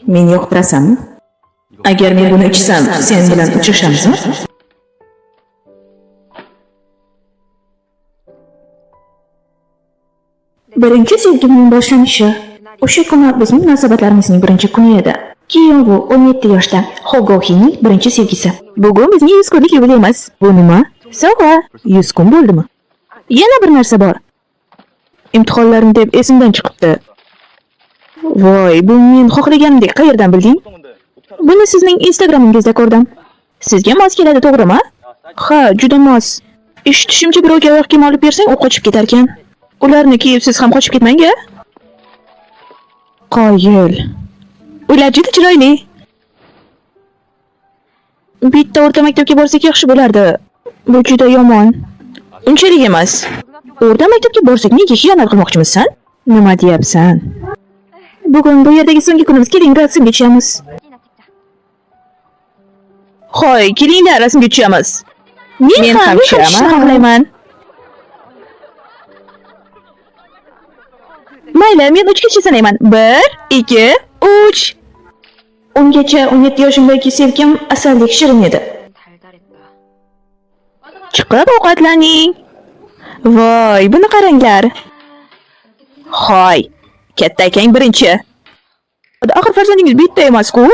Meni yoqtirasanmi? Agar men buni ichsam, sen bilan uchrashamizmi? Birinchi sevgimning boshlanishi. O'sha kuni bizning munosabatlarimizning birinchi kuni edi. Keyin u 17 yoshda Hogohining birinchi sevgisi. Bugun bizning 100 kunlik yubileyimiz. Bu nima? Sovg'a. 100 kun bo'ldimi? Yana bir narsa bor. Imtihonlarim deb esimdan chiqibdi. Voy, bu men xohlaganimdek qayerdan bilding? Buni sizning Instagramingizda ko'rdim. Sizga mos keladi, to'g'rimi? Ha, juda mos. Eshitishimcha birovga oyoq kiyim olib bersang, u qochib ketar ekan. Ularni kiyib siz ham qochib ketmang-a. Qoyil. Ular juda chiroyli. Bitta o'rta maktabga borsak yaxshi bo'lardi. Bu juda yomon. Unchalik emas. O'rta maktabga borsak nega xiyonat qilmoqchimisan? Nima deyapsan? Bugun bu yerdagi so'nggi kunimiz, keling rasmga tushamiz. Xo'y, kelinglar rasmga tushamiz. Men ham xohlayman. Mayli, men 3 gacha sanayman. 1, 2, 3. Ungacha 17 yoshimdagi sevgim asaldek shirin edi. Chiqib ovqatlaning. Voy, buni qaranglar. Xo'y, katta akang birinchi. Axir farzandingiz bitta emas-ku.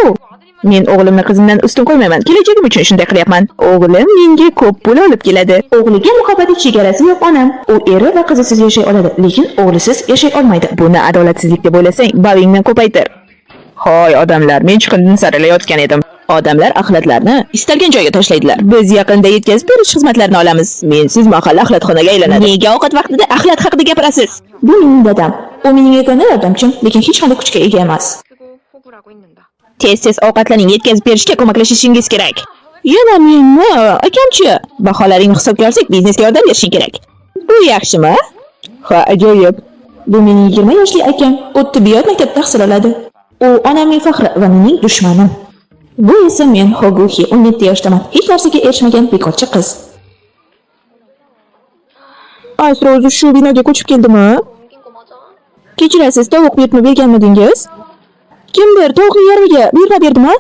Men o'g'limni qizimdan ustun qo'ymayman. Kelajagim uchun shunday qilyapman. O'g'lim menga ko'p pul olib keladi. O'g'liga muhabbat chegarasi yo'q onam. U eri va qizisiz yashay oladi, lekin o'g'lisiz yashay olmaydi. Buni adolatsizlik deb o'ylasang, bavingni ko'paytir. Hoy odamlar, men chiqindidan saralayotgan edim. Odamlar axlatlarni istalgan joyga tashlaydilar. Biz yaqinda yetkazib berish xizmatlarini olamiz. Mensiz mahalla axlatxonaga aylanadi. Nega ovqat vaqtida axlat haqida gapirasiz? Bu mening dadam. U mening yagona yordamchim, lekin hech qanday kuchga ega emas. Tez-tez ovqatlarni yetkazib berishga ko'maklashishingiz kerak. Yana menmi? Akamchi, baholaringni hisobga olsak, biznesga yordam berishing kerak. Bu yaxshimi? Ha, ajoyib. Bu mening 20 yoshli akam. U tibbiyot maktabida tahsil oladi. U onamning faxri va mening dushmanim. Bu esa men, Hoguhi, 17 yoshdaman. Hech narsaga erishmagan bekorchi qiz. Asro o'zi shu binoga ko'chib keldimi? Kechirasiz, tovuq buyurtma berganmidingiz? Kimdir tovuq yarmiga buyurtma berdimi?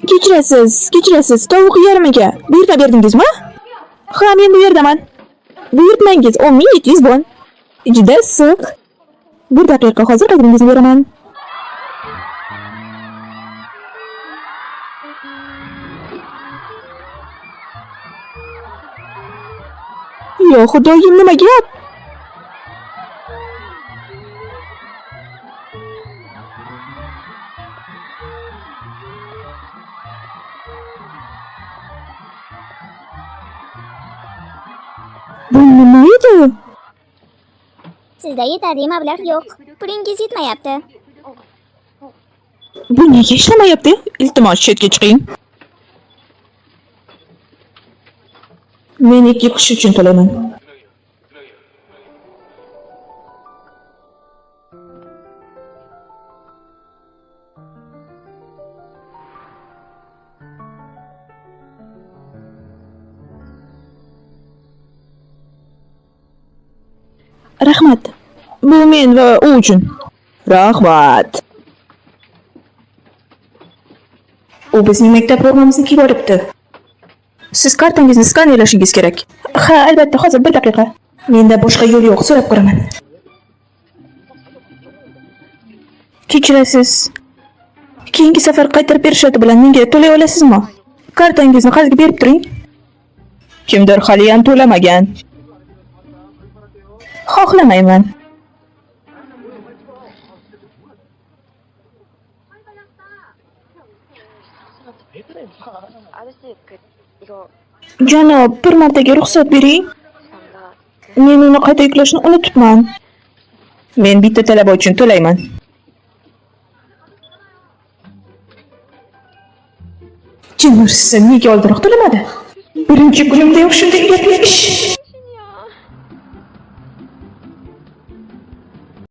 Kechirasiz, tovuq yarmiga buyurtma berdingizmi? Ha, men bu yerdaman. Buyurtmangiz 10.700 won. Juda issiq. 1 daqiqa, hozir qadringizni beraman. Yo, xudoyim, nima gap? Bu nima edi? Sizda yetarli mablag' yo'q. Pulingiz yetmayapti. Bu nega ishlamayapti? Iltimos, chetga chiqing. Men 2 kishi uchun to'layman. Rahmat. Bu men va u uchun. Rahmat. U bizning maktab formamizni kiyib olibdi. Siz kartangizni skanerlashingiz kerak. Ha, albatta, hozir 1 daqiqa. Menda boshqa yo'l yo'q, so'rab ko'raman. Kechirasiz. Keyingi safar qaytarib berishadi bilan menga to'lay olasizmi? Kartangizni qazib berib turing. Kimdir hali ham to'lamagan. Xohlamayman. Janob, bir martaga ruxsat bering. Men uni qayta yuklashni unutibman. Men bitta talaba uchun to'layman. Jimir, siz nega oldinroq to'lamadi? Birinchi kunimda yo'q shunday gaplar ish.